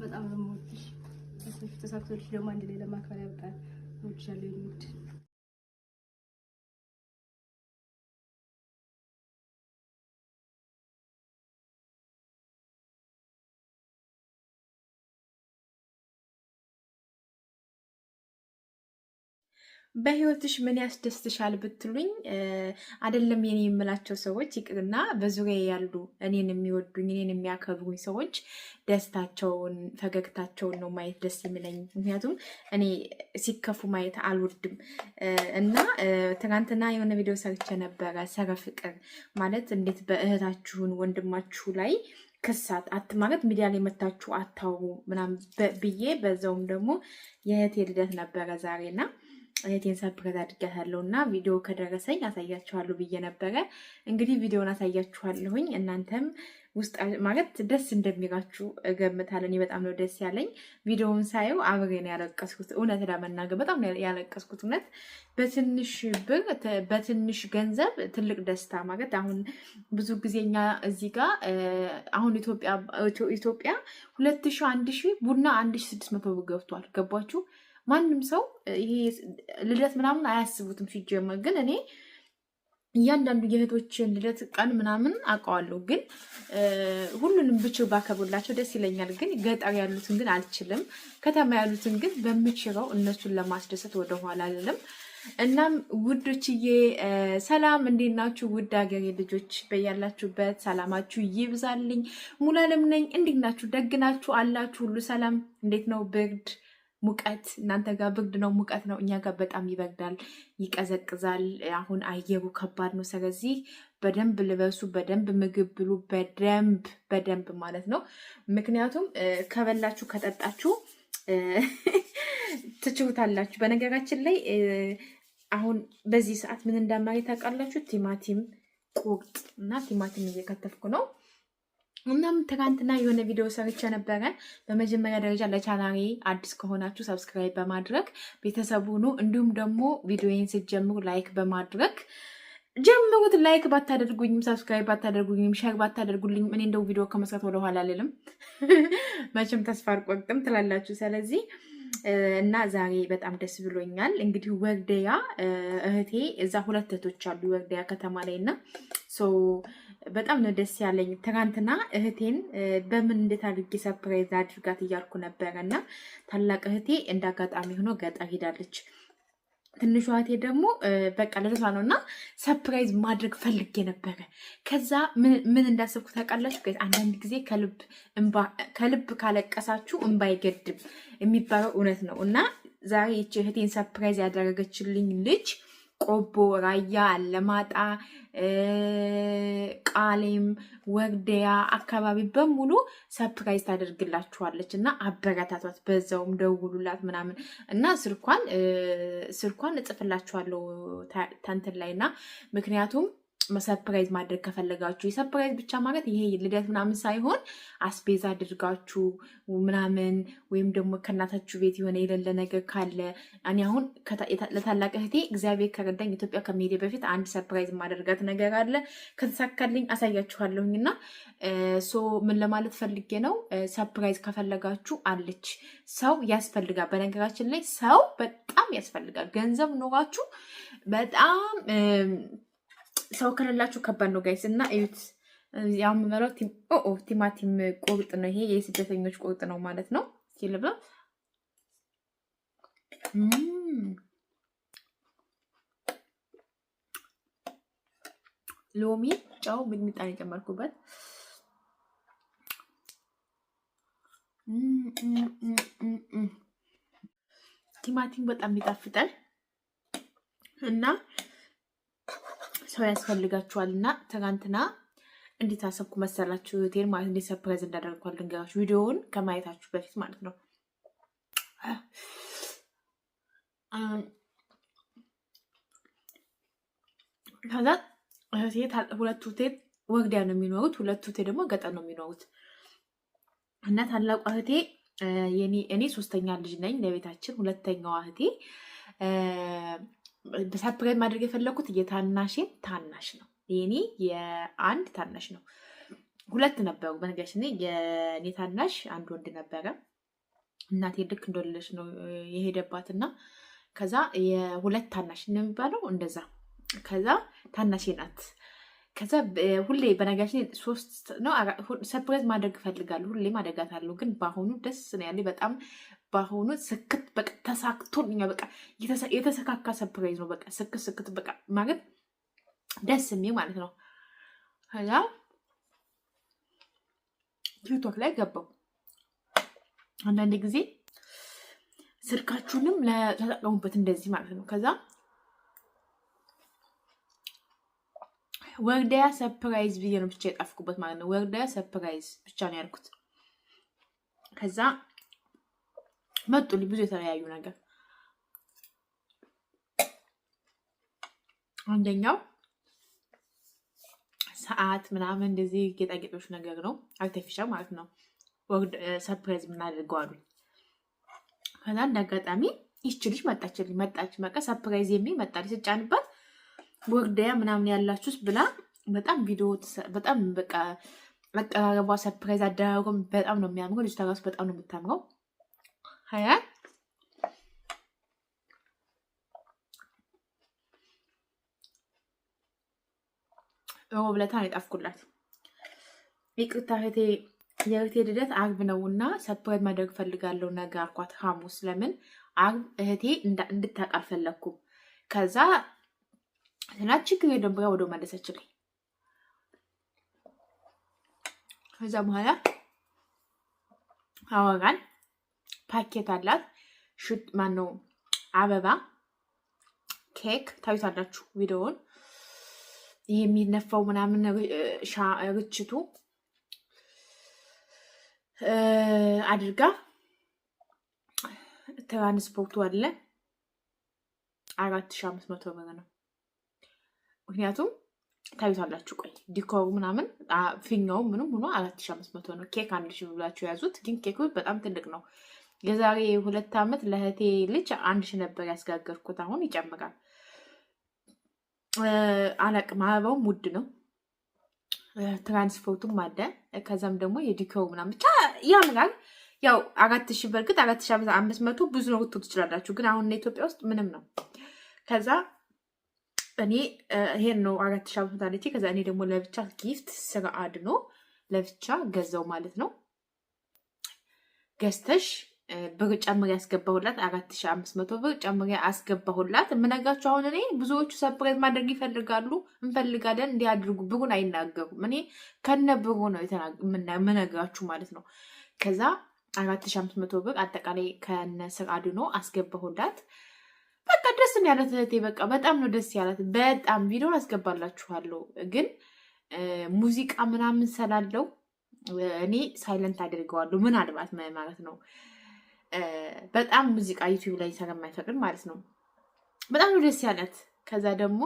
በጣም ነው የምወድሽ። ተሳክቶልሽ ደግሞ አንድ ላይ ለማክበር ያብቃል። እወድሻለሁ የኔ ውድ። በህይወትሽ ምን ያስደስትሻል ብትሉኝ አይደለም የኔ የምላቸው ሰዎች ይቅርና በዙሪያ ያሉ እኔን የሚወዱኝ እኔን የሚያከብሩኝ ሰዎች ደስታቸውን ፈገግታቸውን ነው ማየት ደስ የሚለኝ። ምክንያቱም እኔ ሲከፉ ማየት አልወድም እና ትናንትና የሆነ ቪዲዮ ሰርቼ ነበረ። ሰረ ፍቅር ማለት እንዴት በእህታችሁን ወንድማችሁ ላይ ክሳት ማለት ሚዲያ ላይ መታችሁ አታውሩ ምናምን ብዬ በዛውም ደግሞ የእህቴ ልደት ነበረ ዛሬና እህቴን ሰፕሬዝ አድርጊያታለሁ እና ቪዲዮ ከደረሰኝ አሳያችኋለሁ ብዬ ነበረ። እንግዲህ ቪዲዮውን አሳያችኋለሁኝ። እናንተም ውስጥ ማለት ደስ እንደሚላችሁ እገምታለሁ። እኔ በጣም ነው ደስ ያለኝ። ቪዲዮውን ሳየው አብሬ ነው ያለቀስኩት። እውነት ለመናገር በጣም ነው ያለቀስኩት። እውነት በትንሽ ብር በትንሽ ገንዘብ ትልቅ ደስታ ማለት አሁን ብዙ ጊዜኛ እዚህ ጋር አሁን ኢትዮጵያ 2000 1000 ቡና 1600 ብር ገብቷል። ገባችሁ? ማንም ሰው ይሄ ልደት ምናምን አያስቡትም ሲጀመር። ግን እኔ እያንዳንዱ የእህቶችን ልደት ቀን ምናምን አውቀዋለሁ። ግን ሁሉንም ብችል ባከብርላቸው ደስ ይለኛል። ግን ገጠር ያሉትን ግን አልችልም። ከተማ ያሉትን ግን በምችለው እነሱን ለማስደሰት ወደኋላ አልልም። እናም ውዶችዬ ሰላም፣ እንዴት ናችሁ? ውድ ሀገሬ ልጆች በያላችሁበት ሰላማችሁ ይብዛልኝ። ሙሉዓለም ነኝ። እንዴት ናችሁ? ደግ ናችሁ አላችሁ? ሁሉ ሰላም? እንዴት ነው ብርድ ሙቀት? እናንተ ጋር ብርድ ነው ሙቀት ነው? እኛ ጋር በጣም ይበርዳል፣ ይቀዘቅዛል። አሁን አየሩ ከባድ ነው። ስለዚህ በደንብ ልበሱ፣ በደንብ ምግብ ብሉ፣ በደንብ ማለት ነው። ምክንያቱም ከበላችሁ ከጠጣችሁ ትችሉታላችሁ። በነገራችን ላይ አሁን በዚህ ሰዓት ምን እንዳማሪ ታውቃላችሁ? ቲማቲም ቁርጥ እና ቲማቲም እየከተፍኩ ነው። እናም ትናንትና የሆነ ቪዲዮ ሰርቼ ነበረ። በመጀመሪያ ደረጃ ለቻናሌ አዲስ ከሆናችሁ ሰብስክራይብ በማድረግ ቤተሰቡ ሁኑ። እንዲሁም ደግሞ ቪዲዮዬን ስትጀምሩ ላይክ በማድረግ ጀምሩት። ላይክ ባታደርጉኝም ሰብስክራይብ ባታደርጉኝም ሼር ባታደርጉልኝ እኔ እንደው ቪዲዮ ከመስራት ወደኋላ አልልም። መቼም ተስፋ አልቆርጥም ትላላችሁ። ስለዚህ እና ዛሬ በጣም ደስ ብሎኛል። እንግዲህ ወርደያ እህቴ እዛ ሁለት እህቶች አሉ ወርደያ ከተማ ላይ እና በጣም ነው ደስ ያለኝ። ትናንትና እህቴን በምን እንዴት አድርጌ ሰርፕራይዝ አድርጋት እያልኩ ነበረ እና ታላቅ እህቴ እንዳጋጣሚ ሆኖ ገጠር ሄዳለች። ትንሿ እህቴ ደግሞ በቃ ለተሷ ነው እና ሰርፕራይዝ ማድረግ ፈልጌ ነበረ። ከዛ ምን እንዳሰብኩ ታውቃላችሁ? አንዳንድ ጊዜ ከልብ ካለቀሳችሁ እንባ አይገድም የሚባለው እውነት ነው እና ዛሬ ይህች እህቴን ሰርፕራይዝ ያደረገችልኝ ልጅ ቆቦ፣ ራያ፣ አለማጣ፣ ቃሌም፣ ወርደያ አካባቢ በሙሉ ሰርፕራይዝ ታደርግላችኋለች እና አበረታቷት። በዛውም ደውሉላት ምናምን እና ስልኳን እጽፍላችኋለሁ ታንትን ላይ እና ምክንያቱም ሰርፕራይዝ ማድረግ ከፈለጋችሁ የሰርፕራይዝ ብቻ ማለት ይሄ ልደት ምናምን ሳይሆን አስቤዛ አድርጋችሁ ምናምን ወይም ደግሞ ከእናታችሁ ቤት የሆነ የሌለ ነገር ካለ እኔ አሁን ለታላቅ እህቴ እግዚአብሔር ከረዳኝ ኢትዮጵያ ከመሄዴ በፊት አንድ ሰርፕራይዝ ማደርጋት ነገር አለ። ከተሳካልኝ አሳያችኋለሁኝ እና ምን ለማለት ፈልጌ ነው፣ ሰርፕራይዝ ከፈለጋችሁ አለች። ሰው ያስፈልጋል። በነገራችን ላይ ሰው በጣም ያስፈልጋል። ገንዘብ ኖራችሁ በጣም ሰው ከሌላችሁ ከባድ ነው ጋይስ። እና እዩት፣ ያው የምበላው ቲማቲም ቁርጥ ነው። ይሄ የስደተኞች ቁርጥ ነው ማለት ነው። ሲልበ ሎሚ፣ ጨው፣ ሚጥሚጣ የጨመርኩበት ቲማቲም በጣም ይጣፍጣል እና ሰው ያስፈልጋችኋል። እና ትናንትና እንዴት አሰብኩ መሰላችሁ? ሆቴል ማለት እንዴት ሰርፕራይዝ እንዳደርጓል ልንገራችሁ፣ ቪዲዮውን ከማየታችሁ በፊት ማለት ነው። ከዛ ሁለቱ ሆቴል ወግዲያ ነው የሚኖሩት፣ ሁለቱ ሆቴል ደግሞ ገጠር ነው የሚኖሩት እና ታላቋ እህቴ እኔ ሶስተኛ ልጅ ነኝ ለቤታችን። ሁለተኛዋ እህቴ በሰርፕራይዝ ማድረግ የፈለኩት የታናሽን ታናሽ ነው። የኔ የአንድ ታናሽ ነው። ሁለት ነበሩ በነገራችን ላይ የኔ ታናሽ አንድ ወንድ ነበረ። እናቴ ልክ እንደወለደች ነው የሄደባትና ከዛ የሁለት ታናሽ ነው የሚባለው እንደዛ። ከዛ ታናሽ ናት። ከዛ ሁሌ በነገራችን ሶስት ነው ሰርፕራይዝ ማድረግ እፈልጋለሁ፣ ሁሌ ማደርጋታለሁ። ግን በአሁኑ ደስ ነው ያለኝ በጣም በአሁኑ ስክት በቃ ተሳክቶልኛል። በቃ የተሰካካ ሰርፕራይዝ ነው። በቃ ስክት በቃ ማለት ደስ የሚል ማለት ነው። ከዛ ቲክቶክ ላይ ገባው። አንዳንድ ጊዜ ስልካችሁንም ለተጠቀሙበት እንደዚህ ማለት ነው። ከዛ ወርዳያ ሰርፕራይዝ ብዬ ነው ብቻ የጣፍኩበት ማለት ነው። ወርዳያ ሰርፕራይዝ ብቻ ነው ያልኩት። ከዛ መጡልኝ ብዙ የተለያዩ ነገር። አንደኛው ሰዓት ምናምን እንደዚህ ጌጣጌጦች ነገር ነው፣ አርቲፊሻል ማለት ነው። ሰርፕራይዝ ምናደርገው አሉ። ከዛ እንዳጋጣሚ ይህች ልጅ መጣች። በቃ ሰርፕራይዝ የሚል መጣልኝ። ስጫንባት ወርዳያ ምናምን ያላችሁስ ብላ በጣም ቪዲዮ በጣም በቃ አቀራረቧ ሰርፕራይዝ አደራረጓም በጣም ነው የሚያምረው። ልጅቷ ራሱ በጣም ነው የምታምረው። ሀያ ሮብ ዕለት ነው የጣፍኩላት። ይቅርታ እህቴ የእህቴ ልደት አርብ ነውና ሰርፕራይዝ ማድረግ ፈልጋለሁ ነገ አልኳት። ሐሙስ ለምን አርብ እህቴ እንድታውቅ አልፈለኩም። ከዛ ስላት ችግር የለም ብላ ወደ መለሰችልኝ። ከዛ በኋላ አወራን። ፓኬት አላት ሹት ማነው አበባ፣ ኬክ ታዩታላችሁ ቪዲዮውን። ይሄ የሚነፋው ምናምን ርችቱ አድርጋ ትራንስፖርቱ አለ 4500 ብር ነው። ምክንያቱም ታዩታላችሁ። ቆይ ዲኮሩ ምናምን ፊኛው ምንም ሆኖ 4500 ነው። ኬክ 1000 ብላችሁ ያዙት። ግን ኬኩ በጣም ትልቅ ነው። የዛሬ 2 ዓመት ለእህቴ ልጅ 1000 ነበር ያስጋገርኩት። አሁን ይጨምራል አላቅም። አበባውም ውድ ነው፣ ትራንስፖርቱም አለ። ከዛም ደግሞ የዲኮሩ ምናምን ብቻ ያምራል። ያው 4000 በርግጥ 4500 ብዙ ነው ልትሉ ትችላላችሁ። ግን አሁን ኢትዮጵያ ውስጥ ምንም ነው። ከዛ እኔ ይሄን ነው 4000 አለች። ከዛ እኔ ደግሞ ለብቻ ጊፍት ስራ አድኖ ለብቻ ገዛው ማለት ነው። ገዝተሽ ብር ጨምሬ ያስገባሁላት 4500 ብር ጨምሬ አስገባሁላት። የምነግራችሁ አሁን እኔ ብዙዎቹ ሰርፕራይዝ ማድረግ ይፈልጋሉ፣ እንፈልጋለን እንዲያድርጉ ብሩን አይናገሩም። እኔ ከነ ብሩ ነው የምነግራችሁ ማለት ነው። ከዛ 4500 ብር አጠቃላይ ከነ ስራ አድኖ አስገባሁላት። በቃ ደስ ያላት እህቴ በቃ በጣም ነው ደስ ያላት። በጣም ቪዲዮን አስገባላችኋለሁ። ግን ሙዚቃ ምናምን ስላለው እኔ ሳይለንት አድርገዋለሁ ምናልባት ማለት ነው። በጣም ሙዚቃ ዩቲዩብ ላይ ስለማይፈቅድ ማለት ነው። በጣም ነው ደስ ያላት። ከዛ ደግሞ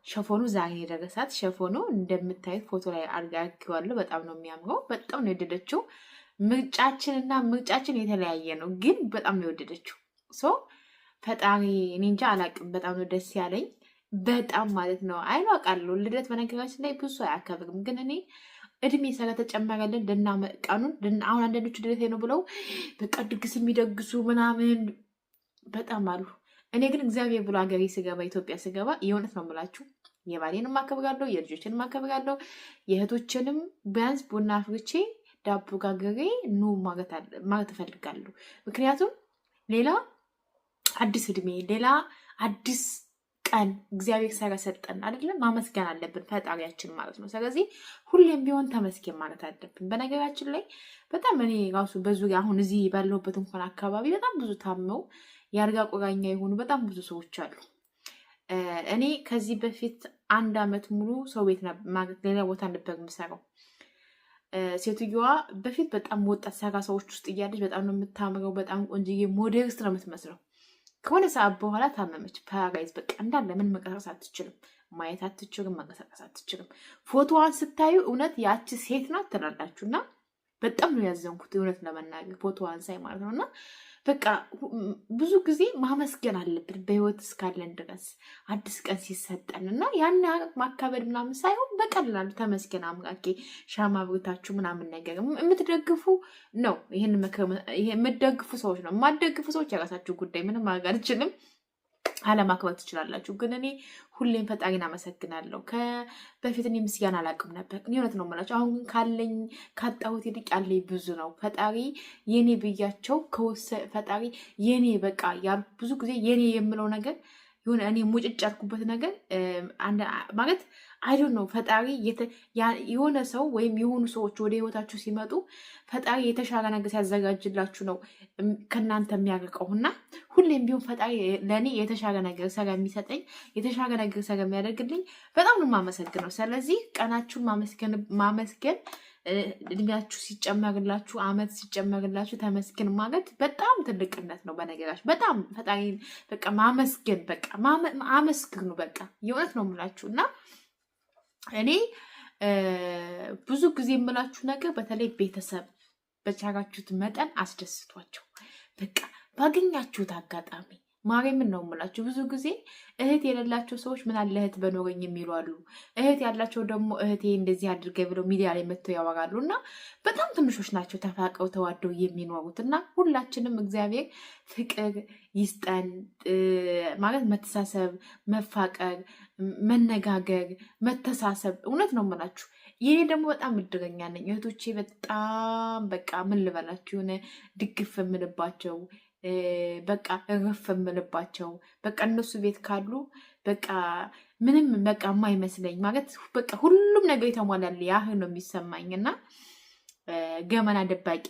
ሸፎኑ ዛሬ የደረሳት ሸፎኑ እንደምታዩት ፎቶ ላይ አድርጌዋለሁ። በጣም ነው የሚያምረው። በጣም ነው የወደደችው። ምርጫችን የተለያየ ነው፣ ግን በጣም ነው የወደደችው። ፈጣሪ እኔ እንጃ አላቅም። በጣም ነው ደስ ያለኝ በጣም ማለት ነው። አይሏቃለሁ ልደት በነገራችን ላይ ብዙ አያከብርም፣ ግን እኔ እድሜ ስለተጨመረልን ቀኑን አሁን አንዳንዶቹ ልደቴ ነው ብለው በቃ ድግስ የሚደግሱ ምናምን በጣም አሉ። እኔ ግን እግዚአብሔር ብሎ ሀገሬ ስገባ ኢትዮጵያ ስገባ የእውነት ነው የምላችሁ የባሌንም አከብራለሁ፣ የልጆችንም አከብራለሁ፣ የእህቶችንም ቢያንስ ቡና አፍርቼ ዳቦ ጋግሬ ኑ ማለት እፈልጋለሁ። ምክንያቱም ሌላ አዲስ እድሜ ሌላ አዲስ ቀን እግዚአብሔር ስለሰጠን አይደለም ማመስገን አለብን ፈጣሪያችን ማለት ነው። ስለዚህ ሁሌም ቢሆን ተመስገን ማለት አለብን። በነገራችን ላይ በጣም እኔ ራሱ በዙሪያ አሁን እዚህ ባለሁበት እንኳን አካባቢ በጣም ብዙ ታመው የአልጋ ቁራኛ የሆኑ በጣም ብዙ ሰዎች አሉ። እኔ ከዚህ በፊት 1 ዓመት ሙሉ ሰው ቤት ማለት ሌላ ቦታ ነበር የምሰራው። ሴትዮዋ በፊት በጣም ወጣት ሰራ ሰዎች ውስጥ እያለች በጣም ነው የምታምረው። በጣም ቆንጆዬ ሞዴልስት ነው የምትመስለው። ከሆነ ሰዓት በኋላ ታመመች። ፓራላይዝ በቃ እንዳለ ምን መንቀሳቀስ አትችልም፣ ማየት አትችልም፣ መንቀሳቀስ አትችልም። ፎቶዋን ስታዩ እውነት ያቺ ሴት ናት ትላላችሁ። እና በጣም ነው ያዘንኩት እውነት ለመናገር ፎቶዋን ሳይ ማለት ነው። እና በቃ ብዙ ጊዜ ማመስገን አለብን በህይወት እስካለን ድረስ አዲስ ቀን ሲሰጠን እና ያን ማካበድ ምናምን ሳይሆን በቀላሉ ተመስገን አምላኬ ሻማ አብርታችሁ ምናምን ነገር የምትደግፉ ነው። ይሄን የምትደግፉ ሰዎች ነው። የማትደግፉ ሰዎች የራሳችሁ ጉዳይ፣ ምንም ማድረግ አልችልም። አለማክበር ትችላላችሁ። ግን እኔ ሁሌም ፈጣሪን አመሰግናለሁ። በፊት እኔ ምስጋና አላውቅም ነበር። እውነት ነው የምላቸው። አሁን ግን ካለኝ ካጣሁት ይልቅ ያለኝ ብዙ ነው። ፈጣሪ የኔ ብያቸው ፈጣሪ የኔ በቃ ብዙ ጊዜ የኔ የምለው ነገር የሆነ እኔ ሙጭጭ ያልኩበት ነገር ማለት አይዶን ነው። ፈጣሪ የሆነ ሰው ወይም የሆኑ ሰዎች ወደ ህይወታችሁ ሲመጡ ፈጣሪ የተሻለ ነገር ሲያዘጋጅላችሁ ነው ከእናንተ የሚያርቀው እና ሁሌም ቢሆን ፈጣሪ ለእኔ የተሻለ ነገር ሰራ የሚሰጠኝ የተሻለ ነገር ሰራ የሚያደርግልኝ በጣም ነው የማመሰግነው። ስለዚህ ቀናችሁን ማመስገን እድሜያችሁ ሲጨመርላችሁ አመት ሲጨመርላችሁ ተመስገን ማለት በጣም ትልቅነት ነው። በነገራችሁ በጣም ፈጣሪን በቃ ማመስገን በቃ አመስግኑ በቃ የእውነት ነው የምላችሁ እና እኔ ብዙ ጊዜ የምላችሁ ነገር በተለይ ቤተሰብ በቻላችሁት መጠን አስደስቷቸው በቃ ባገኛችሁት አጋጣሚ ማርያምን ነው የምላችሁ። ብዙ ጊዜ እህት የሌላቸው ሰዎች ምን አለ እህት በኖረኝ የሚሉ አሉ። እህት ያላቸው ደግሞ እህቴ እንደዚህ አድርገ ብለው ሚዲያ ላይ መጥተው ያወራሉ እና በጣም ትንሾች ናቸው ተፋቀው ተዋደው የሚኖሩት እና ሁላችንም እግዚአብሔር ፍቅር ይስጠን ማለት መተሳሰብ፣ መፋቀር፣ መነጋገር፣ መተሳሰብ እውነት ነው የምላችሁ። ይሄ ደግሞ በጣም እድለኛ ነኝ። እህቶቼ በጣም በቃ ምን ልበላችሁ የሆነ ድግፍ የምልባቸው በቃ እረፍ የምልባቸው በቃ እነሱ ቤት ካሉ በቃ ምንም በቃ የማይመስለኝ ማለት በቃ ሁሉም ነገር የተሟላል ያህል ነው የሚሰማኝ እና ገመና ደባቂ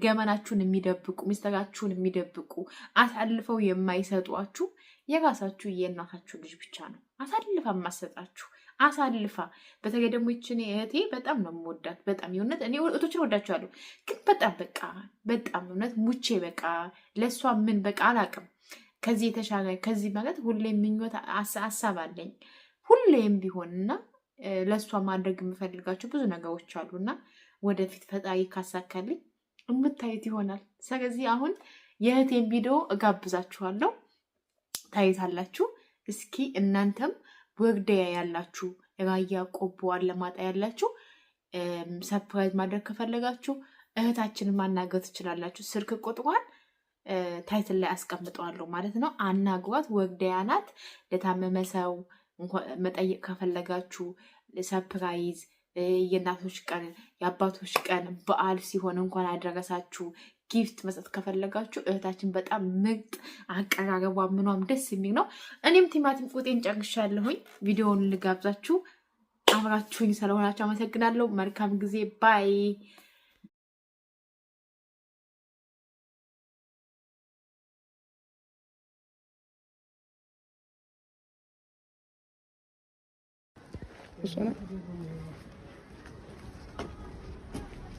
ገመናችሁን የሚደብቁ ሚስጥራችሁን የሚደብቁ አሳልፈው የማይሰጧችሁ የራሳችሁ የእናታችሁ ልጅ ብቻ ነው አሳልፋ የማሰጣችሁ አሳልፋ። በተለይ ደግሞ ይችን እህቴ በጣም ነው የምወዳት። በጣም የእውነት እኔ እህቶችን ወዳቸዋለሁ፣ ግን በጣም በቃ በጣም እውነት ሙቼ በቃ ለእሷ ምን በቃ አላውቅም። ከዚህ የተሻለ ከዚህ ማለት ሁሌም ምኞት ሀሳብ አለኝ ሁሌም ቢሆንና ለእሷ ማድረግ የምፈልጋቸው ብዙ ነገሮች አሉና ወደፊት ፈጣሪ ካሳካልኝ የምታዩት ይሆናል። ስለዚህ አሁን የእህቴን ቪዲዮ እጋብዛችኋለሁ፣ ታዩታላችሁ። እስኪ እናንተም ወግደያ ያላችሁ ራያ ቆቦ አለማጣ ያላችሁ ሰርፕራይዝ ማድረግ ከፈለጋችሁ እህታችንን ማናገር ትችላላችሁ። ስልክ ቁጥሯን ታይትል ላይ አስቀምጠዋለሁ ማለት ነው። አናግሯት። ወግደያ ናት። ለታመመ ሰው መጠየቅ ከፈለጋችሁ ሰርፕራይዝ የእናቶች ቀን የአባቶች ቀን በዓል ሲሆን እንኳን አደረሳችሁ ጊፍት መስጠት ከፈለጋችሁ እህታችን በጣም ምርጥ አቀራረቧ ምኗም ደስ የሚል ነው። እኔም ቲማቲም ቁጤን ጨርሻለሁኝ። ቪዲዮውን ልጋብዛችሁ። አብራችሁኝ ስለሆናችሁ አመሰግናለሁ። መልካም ጊዜ ባይ።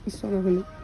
Isso não é